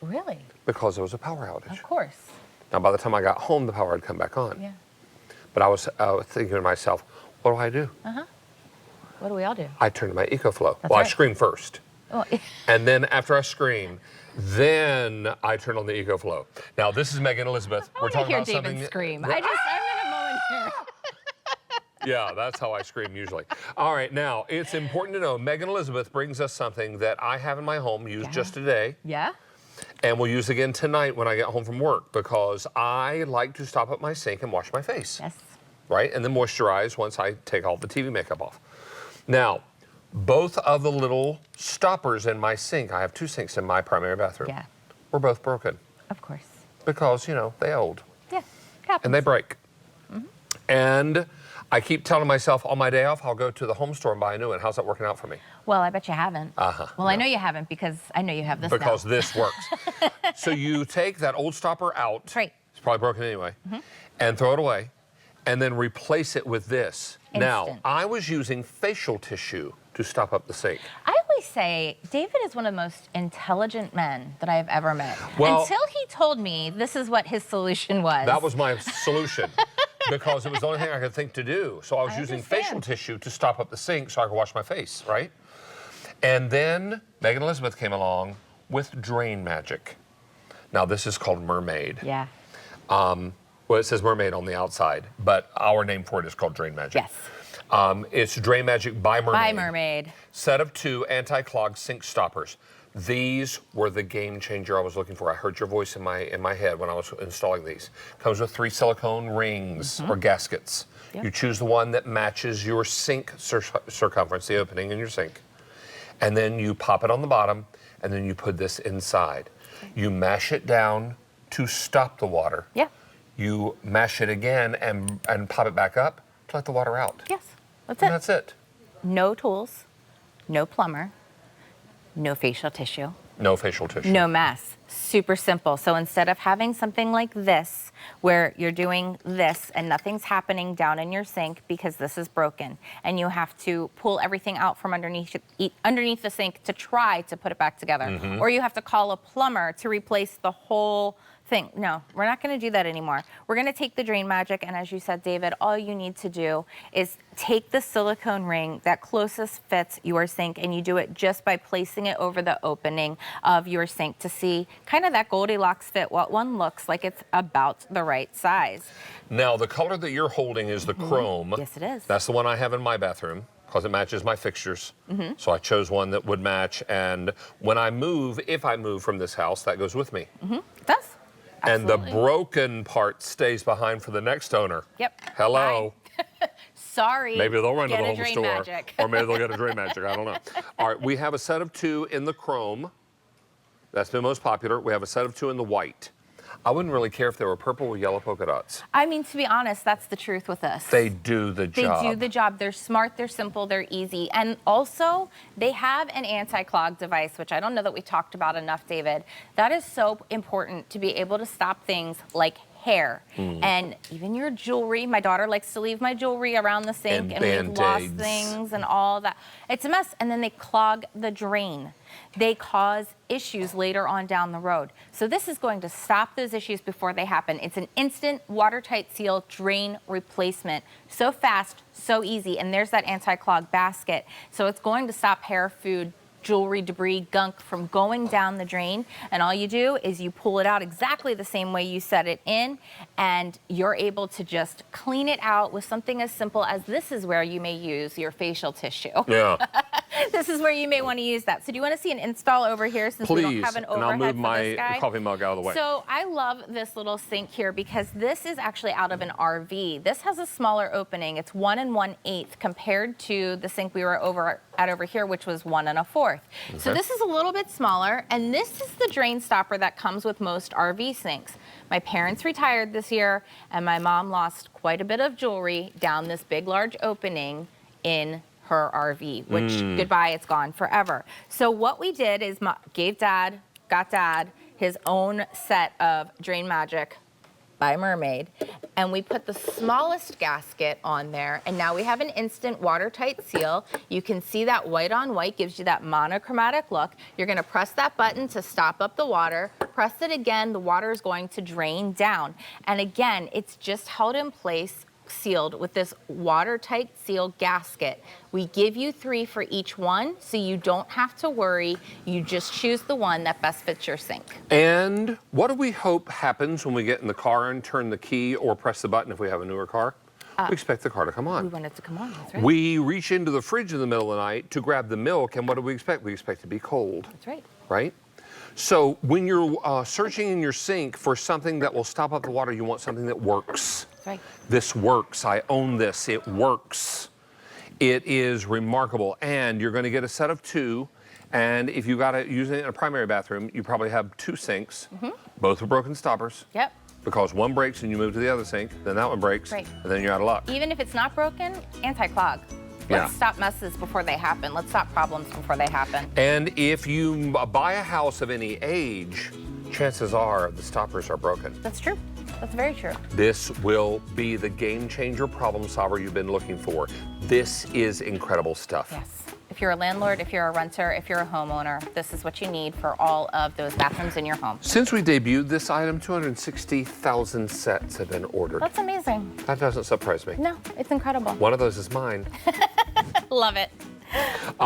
Really? Because there was a power outage. Of course. Now, by the time I got home, the power had come back on. Yeah. But I was thinking to myself, what do I do? What do we all do? I turned to my EcoFlow. That's Well, right. I scream first. Oh, And then after I scream, then I turn on the EcoFlow. Now, this is Megan Elizabeth. I want to hear David scream. I'm in a moment here. Yeah, that's how I scream usually. All right, now, it's important to know, Megan Elizabeth brings us something that I have in my home, used just today. Yeah? And we'll use again tonight when I get home from work, because I like to stop at my sink and wash my face. Yes. Right? And then moisturize once I take all the TV makeup off. Now, both of the little stoppers in my sink, I have 2 sinks in my primary bathroom. Yeah. Were both broken. Of course. Because, you know, they old. Yeah. Happens. And they break. And I keep telling myself on my day off, I'll go to the home store and buy a new one. How's that working out for me? Well, I bet you haven't. Well, no. I know you haven't because I know you have this Because now. this works. So you take that old stopper out. That's right. It's probably broken anyway. And throw it away. And then replace it with this. Now, Instant. I was using facial tissue to stop up the sink. I always say David is one of the most intelligent men that I have ever met. Well, until he told me this is what his solution was. That was my solution. Because it was the only thing I could think to do. So I was using understand. facial tissue to stop up the sink so I could wash my face, right? And then Megan Elizabeth came along with Drain Magic. Now, this is called Mer-Maid. Yeah. Well, it says Mer-Maid on the outside, but our name for it is called Drain Magic. Yes. It's Drain Magic by Mer-Maid. By Mer-Maid. Set of 2 anti-clog sink stoppers. These were the game changer I was looking for. I heard your voice in my head when I was installing these. Comes with 3 silicone rings or gaskets. Yep. You choose the one that matches your sink circumference, the opening in your sink. And then you pop it on the bottom, and then you put this inside. You mash it down to stop the water. Yeah. You mash it again and pop it back up to let the water out. Yes. That's And it. that's it. No tools, no plumber, no facial tissue, No facial tissue. no mess. Super simple. So instead of having something like this, where you're doing this and nothing's happening down in your sink because this is broken, and you have to pull everything out from underneath the sink to try to put it back together, or you have to call a plumber to replace the whole thing. No, we're not going to do that anymore. We're going to take the Drain Magic, and as you said, David, all you need to do is take the silicone ring that closest fits your sink, and you do it just by placing it over the opening of your sink to see kind of that Goldilocks fit, what one looks like it's about the right size. Now, the color that you're holding is the chrome. Yes, it is. That's the one I have in my bathroom because it matches my fixtures. So I chose one that would match, and when I move, if I move from this house, that goes with me. It does. And the Absolutely. broken part stays behind for the next owner. Yep. Hello. Sorry. Maybe they'll run to Get the a home Drain store. Magic. Or maybe they'll get a Drain Magic. I don't know. All right, we have a set of 2 in the chrome. That's been most popular. We have a set of 2 in the white. I wouldn't really care if they were purple or yellow polka dots. I mean, to be honest, that's the truth with us. They do the job. They do the job. They're smart, they're simple, they're easy. And also, they have an anti-clog device, which I don't know that we talked about enough, David. That is so important to be able to stop things like hair and even your jewelry. My daughter likes to leave my jewelry around the sink, and we've lost Band-Aids. things and all that. It's a mess. And then they clog the drain. They cause issues later on down the road. So this is going to stop those issues before they happen. It's an instant watertight seal drain replacement. So fast, so easy. And there's that anti-clog basket. So it's going to stop hair, food, jewelry, debris, gunk from going down the drain. And all you do is you pull it out exactly the same way you set it in, and you're able to just clean it out with something as simple as this is where you may use your facial tissue. Yeah. This is where you may want to use that. So do you want to see an install over here since we don't Please. have an And overhead I'll move for my this guy? coffee mug out of the way. So I love this little sink here because this is actually out of an RV. This has a smaller opening. It's 1 1/8 compared to the sink we were over here, which was 1 1/4. So this is a little bit smaller, and this is the drain stopper that comes with most RV sinks. My parents retired this year, and my mom lost quite a bit of jewelry down this big, large opening in her RV, which goodbye, it's gone forever. So what we did is got dad his own set of Drain Magic by Mer-Maid, and we put the smallest gasket on there, and now we have an instant watertight seal. You can see that white on white gives you that monochromatic look. You're gonna press that button to stop up the water, press it again, the water is going to drain down. And again, it's just held in place, sealed with this watertight seal gasket. We give you 3 for each one, so you don't have to worry. You just choose the one that best fits your sink. And what do we hope happens when we get in the car and turn the key or press the button if we have a newer car? We expect the car to come on. We want it to come on, that's right. We reach into the fridge in the middle of the night to grab the milk, and what do we expect? We expect it to be cold. That's right. Right? So when you're searching in your sink for something that will stop up the water, you want something that works. That's right. This works. I own this. It works. It is remarkable. And you're going to get a set of 2. And if you got to use it in a primary bathroom, you probably have 2 sinks. Both are broken stoppers. Yep. Because one breaks and you move to the other sink, then that one breaks, Right. and then you're out of luck. Even if it's not broken, anti-clog. Let's stop messes before they happen. Let's stop problems before they happen. And if you buy a house of any age, chances are the stoppers are broken. That's true. That's very true. This will be the game changer problem solver you've been looking for. This is incredible stuff. Yes. If you're a landlord, if you're a renter, if you're a homeowner, this is what you need for all of those bathrooms in your home. Since we debuted this item, 260,000 sets have been ordered. That's amazing. That doesn't surprise me. No, it's incredible. One of those is mine. Love it.